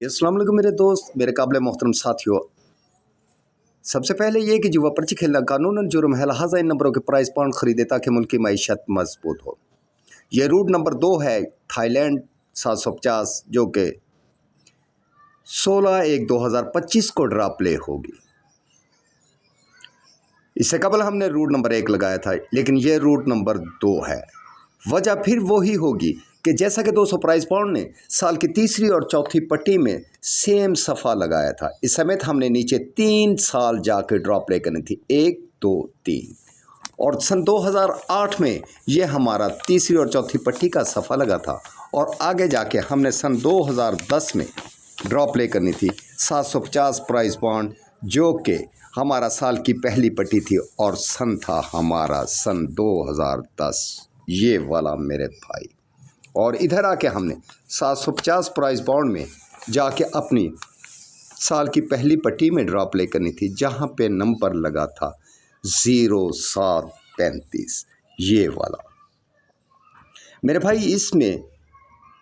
अस्सलाम वालेकुम मेरे दोस्त, मेरे काबिल मोहतरम साथियों। सबसे पहले ये कि जुआ पर्ची खेलना कानूनन जुर्म है, लिहाजा इन नंबरों के प्राइस पॉइंट खरीदे ताकि मुल्क की मईशत मजबूत हो। ये रूट नंबर 2 है थाईलैंड 750, जो कि 16/1/2025 को ड्रा प्ले होगी। इससे कबल हमने रूट नंबर 1 लगाया था, लेकिन ये रूट नंबर 2 है। वजह फिर वही होगी कि जैसा कि 200 प्राइस पाउंड ने साल की तीसरी और चौथी पट्टी में सेम सफ़ा लगाया था, इस समेत हमने नीचे 3 साल जाके ड्रॉ प्ले करनी थी, 1 2 3। और सन 2008 में ये हमारा तीसरी और चौथी पट्टी का सफ़ा लगा था। और आगे जाके हमने सन 2010 में ड्रॉ प्ले करनी थी 750 प्राइस पाउंड, जो कि हमारा साल की पहली पट्टी थी और सन था हमारा सन 2010, ये वाला मेरे भाई। और इधर आके हमने 750 प्राइस पाउंड में जाके अपनी साल की पहली पट्टी में ड्रॉ प्ले करनी थी, जहाँ पे नंबर लगा था 0735, ये वाला मेरे भाई। इसमें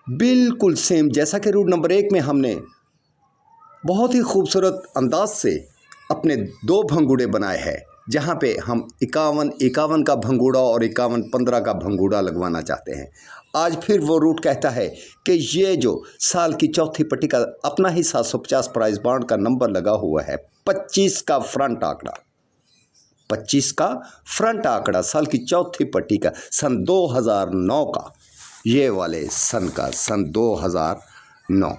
बिल्कुल सेम जैसा कि रूट नंबर 1 में हमने बहुत ही खूबसूरत अंदाज से अपने 2 भंगूड़े बनाए हैं, जहाँ पे हम 51 का भंगूड़ा और 51-15 का भंगूड़ा लगवाना चाहते हैं। आज फिर वो रूट कहता है कि ये जो साल की चौथी पट्टी का अपना ही 750 प्राइस बाउंड का नंबर लगा हुआ है, 25 का फ्रंट आंकड़ा, 25 का फ्रंट आंकड़ा साल की चौथी पट्टी का सन 2009 का, ये वाले सन का, सन 2009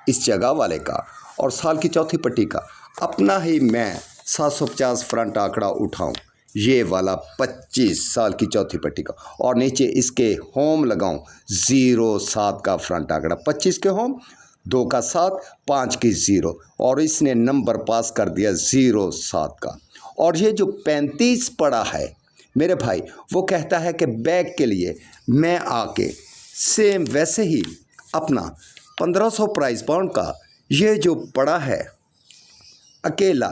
इस जगह वाले का, और साल की चौथी पट्टी का अपना ही मैं 750 फ्रंट आंकड़ा उठाऊं, ये वाला 25 साल की चौथी पट्टी का, और नीचे इसके होम लगाऊं 07 का फ्रंट आंकड़ा, 25 के होम, 2 का 7, 5 की 0, और इसने नंबर पास कर दिया 07 का। और ये जो 35 पड़ा है मेरे भाई, वो कहता है कि बैग के लिए मैं आके सेम वैसे ही अपना 1500 प्राइस पाउंड का ये जो पड़ा है अकेला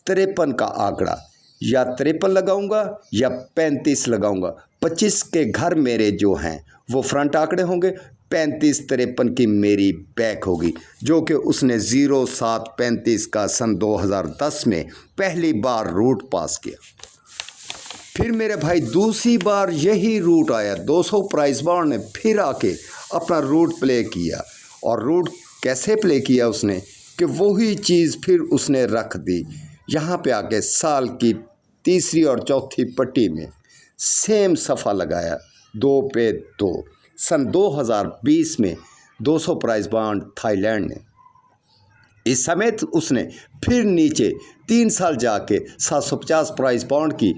53 का आंकड़ा, या 53 लगाऊंगा या 35 लगाऊंगा। 25 के घर मेरे जो हैं वो फ्रंट आंकड़े होंगे, 35-53 की मेरी बैक होगी, जो कि उसने 0735 का सन 2010 में पहली बार रूट पास किया। फिर मेरे भाई दूसरी बार यही रूट आया, 200 प्राइस बाउंड ने फिर आके अपना रूट प्ले किया। और रूट कैसे प्ले किया उसने कि वही चीज़ फिर उसने रख दी यहाँ पे आके साल की तीसरी और चौथी पट्टी में सेम सफ़ा लगाया, 2 पे 2। सन 2020 में 200 प्राइस बाउंड थाईलैंड ने, इस समेत उसने फिर नीचे 3 साल जाके 750 प्राइस पाउंड की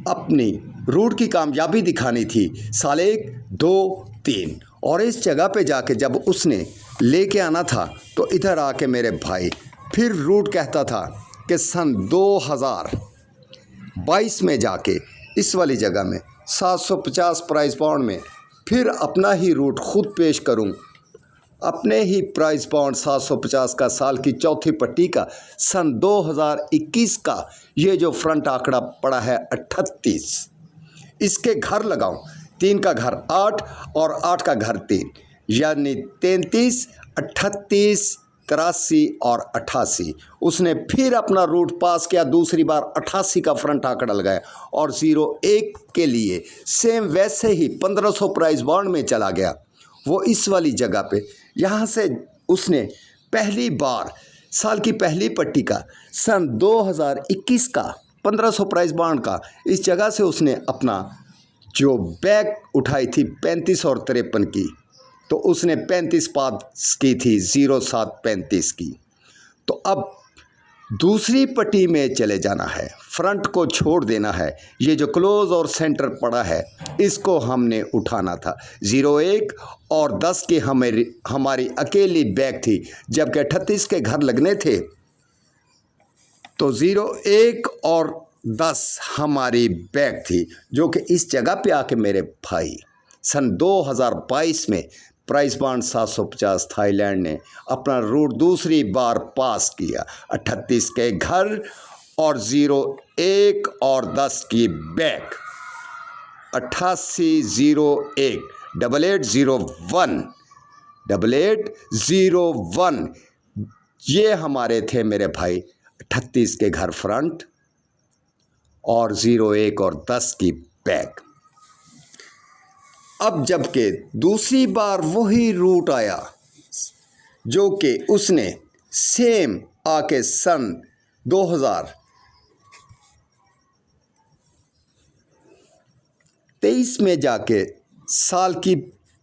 अपनी रूट की कामयाबी दिखानी थी, साल 1 2 3। और इस जगह पे जाके जब उसने लेके आना था, तो इधर आके मेरे भाई फिर रूट कहता था कि सन 2022 में जाके इस वाली जगह में 750 प्राइस पाउंड में फिर अपना ही रूट खुद पेश करूं, अपने ही प्राइस पाउंड 750 का साल की चौथी पट्टी का सन 2021 का ये जो फ्रंट आंकड़ा पड़ा है 38, इसके घर लगाऊं, 3 का घर 8 और 8 का घर 3, यानी 33, 38, 83 और 88। उसने फिर अपना रूट पास किया, दूसरी बार 88 का फ्रंट आंकड़ा लगाया, और 01 के लिए सेम वैसे ही 1500 प्राइस बाउंड में चला गया। वो इस वाली जगह पे यहाँ से उसने पहली बार साल की पहली पट्टी का सन 2021 का 1500 प्राइस बाउंड का इस जगह से उसने अपना जो बैग उठाई थी 35 और 53 की, तो उसने 35 पास की थी 0735 की। तो अब दूसरी पट्टी में चले जाना है, फ्रंट को छोड़ देना है, ये जो क्लोज और सेंटर पड़ा है इसको हमने उठाना था। 01 और 10 की हमारी अकेली बैग थी, जबकि 38 के घर लगने थे, तो 01 और 10 हमारी बैग थी, जो कि इस जगह पे आके मेरे भाई सन 2022 में प्राइस बाउंड 750 थाईलैंड ने अपना रूट दूसरी बार पास किया, 38 के घर और 01 और 10 की बैग, 8801 8801 8801। ये हमारे थे मेरे भाई 38 के घर फ्रंट और 01 और 10 की बैक। अब जबकि दूसरी बार वही रूट आया जो कि उसने सेम आके सन 2023 में जाके साल की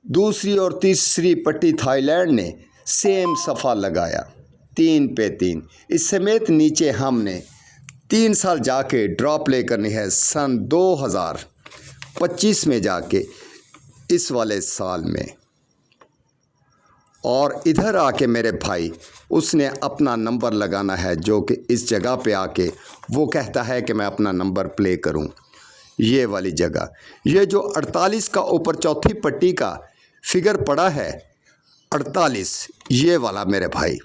दूसरी और तीसरी पट्टी थाईलैंड ने सेम सफ़ा लगाया 3 पे 3। इस समेत नीचे हमने 3 साल जाके ड्रॉप ले करनी है सन 2025 में जाके इस वाले साल में। और इधर आके मेरे भाई उसने अपना नंबर लगाना है जो कि इस जगह पे आके वो कहता है कि मैं अपना नंबर प्ले करूं। ये वाली जगह, ये जो 48 का ऊपर चौथी पट्टी का फिगर पड़ा है 48, ये वाला मेरे भाई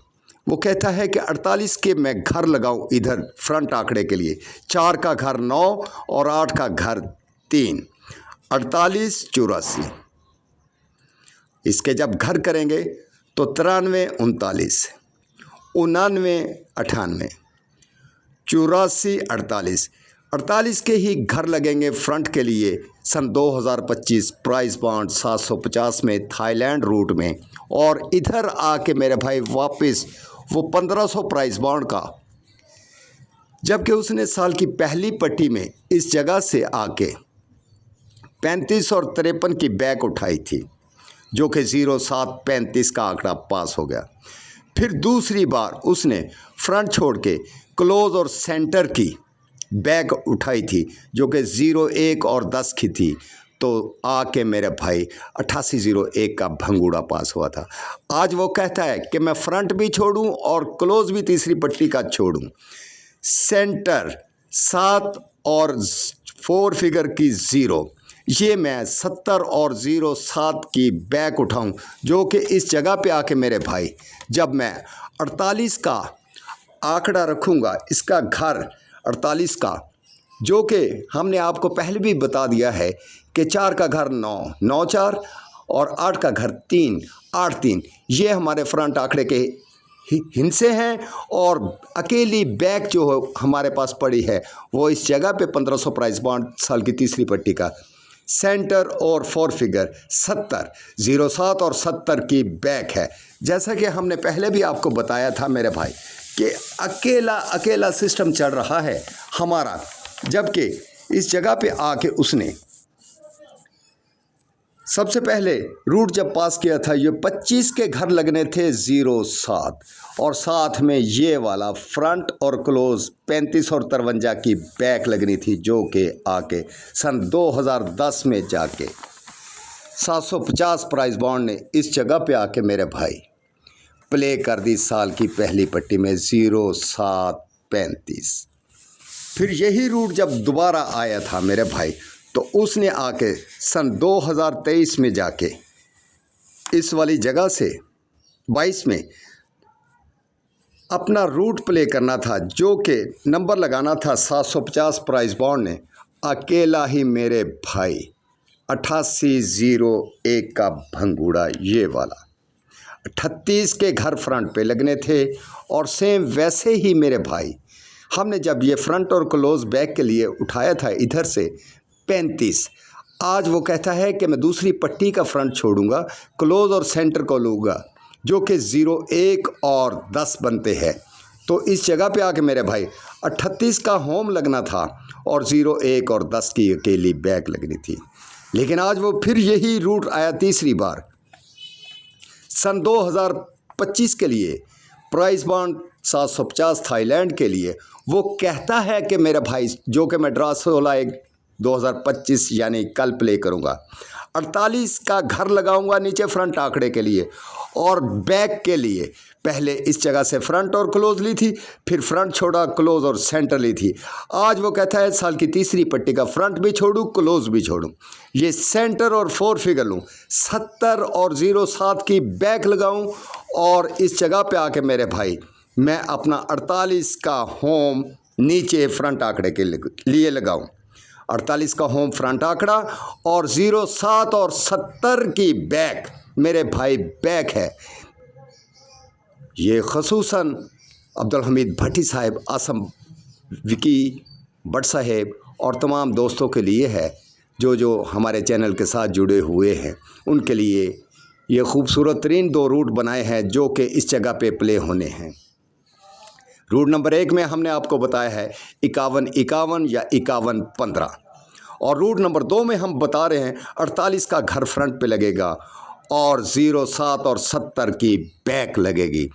वो कहता है कि 48 के मैं घर लगाऊं इधर फ्रंट आंकड़े के लिए। 4 का घर 9 और 8 का घर 3, 48 84। इसके जब घर करेंगे तो 93 39, 99 98, 84 48। 48 के ही घर लगेंगे फ्रंट के लिए सन 2025 प्राइस बॉन्ड 750 में थाईलैंड रूट में। और इधर आके मेरे भाई वापस वो 1500 प्राइस बॉन्ड का, जबकि उसने साल की पहली पट्टी में इस जगह से आके 35 और 53 की बैक उठाई थी जो कि 0735 का आंकड़ा पास हो गया। फिर दूसरी बार उसने फ्रंट छोड़ के क्लोज और सेंटर की बैक उठाई थी जो कि 01 और 10 की थी। तो आके मेरे भाई 8801 का भंगूड़ा पास हुआ था। आज वो कहता है कि मैं फ्रंट भी छोड़ूं और क्लोज भी तीसरी पट्टी का छोड़ूं। सेंटर 7 और 4 फिगर की 0, ये मैं 70 और 07 की बैक उठाऊं जो कि इस जगह पे आके मेरे भाई जब मैं 48 का आंकड़ा रखूंगा, इसका घर 48 का, जो कि हमने आपको पहले भी बता दिया है कि 4 का घर 9 9 4 और 8 का घर 3 8 3, ये हमारे फ्रंट आंकड़े के हिस्से हैं। और अकेली बैक जो हमारे पास पड़ी है वो इस जगह पे 1500 प्राइस बॉन्ड साल की तीसरी पट्टी का। सेंटर और 4 फिगर 70 07 और 70 की बैक है। जैसा कि हमने पहले भी आपको बताया था मेरे भाई कि अकेला सिस्टम चल रहा है हमारा, जबकि इस जगह पे आके उसने सबसे पहले रूट जब पास किया था ये 25 के घर लगने थे 07 और साथ में ये वाला फ्रंट और क्लोज 35 और 53 की बैक लगनी थी जो कि आके सन 2010 में जाके 750 प्राइस बॉन्ड ने इस जगह पे आके मेरे भाई प्ले कर दी साल की पहली पट्टी में 0735। फिर यही रूट जब दोबारा आया था मेरे भाई तो उसने आके सन 2023 में जाके इस वाली जगह से 22 में अपना रूट प्ले करना था जो कि नंबर लगाना था 750 प्राइस बॉन्ड ने। अकेला ही मेरे भाई 8801 का भंगूड़ा, ये वाला 38 के घर फ्रंट पे लगने थे। और सेम वैसे ही मेरे भाई हमने जब ये फ्रंट और क्लोज बैक के लिए उठाया था इधर से 35, आज वो कहता है कि मैं दूसरी पट्टी का फ्रंट छोड़ूंगा, क्लोज और सेंटर को लूँगा जो कि 01 और 10 बनते हैं। तो इस जगह पे आके मेरे भाई 38 का होम लगना था और 01 और 10 की अकेली बैक लगनी थी। लेकिन आज वो फिर यही रूट आया तीसरी बार सन 2025 के लिए प्राइस बॉन्ड 750 थाईलैंड के लिए। वो कहता है कि मेरे भाई जो कि मैं ड्रा 16/1/2025 यानी कल प्ले करूंगा, 48 का घर लगाऊंगा नीचे फ्रंट आंकड़े के लिए और बैक के लिए पहले इस जगह से फ्रंट और क्लोज ली थी, फिर फ्रंट छोड़ा, क्लोज और सेंटर ली थी। आज वो कहता है साल की तीसरी पट्टी का फ्रंट भी छोड़ूं, क्लोज भी छोड़ूं, ये सेंटर और 4 फिगर लूँ, 70 और 07 की बैक लगाऊं और इस जगह पे आके मेरे भाई मैं अपना 48 का होम नीचे फ्रंट आंकड़े के लिए लगाऊं। 48 का होम फ्रंट आंकड़ा और 07 और 70 की बैक मेरे भाई बैक है। ये खसूसन अब्दुल हमीद भट्टी साहब, आसम विकी भट्ट साहब और तमाम दोस्तों के लिए है जो हमारे चैनल के साथ जुड़े हुए हैं। उनके लिए ये खूबसूरत तरीन 2 रूट बनाए हैं जो कि इस जगह पे प्ले होने हैं। रूट नंबर 1 में हमने आपको बताया है 51-51 या 51-15 और रूट नंबर 2 में हम बता रहे हैं 48 का घर फ्रंट पे लगेगा और 07 और 70 की बैक लगेगी।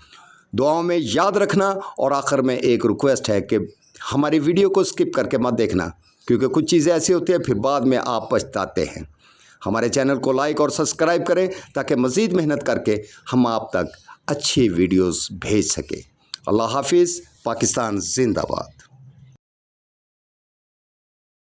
दुआओं में याद रखना और आखिर में एक रिक्वेस्ट है कि हमारी वीडियो को स्किप करके मत देखना, क्योंकि कुछ चीज़ें ऐसी होती हैं फिर बाद में आप पछताते हैं। हमारे चैनल को लाइक और सब्सक्राइब करें ताकि मज़ीद मेहनत करके हम आप तक अच्छी वीडियोस भेज सकें। अल्लाह हाफिज़। पाकिस्तान जिंदाबाद।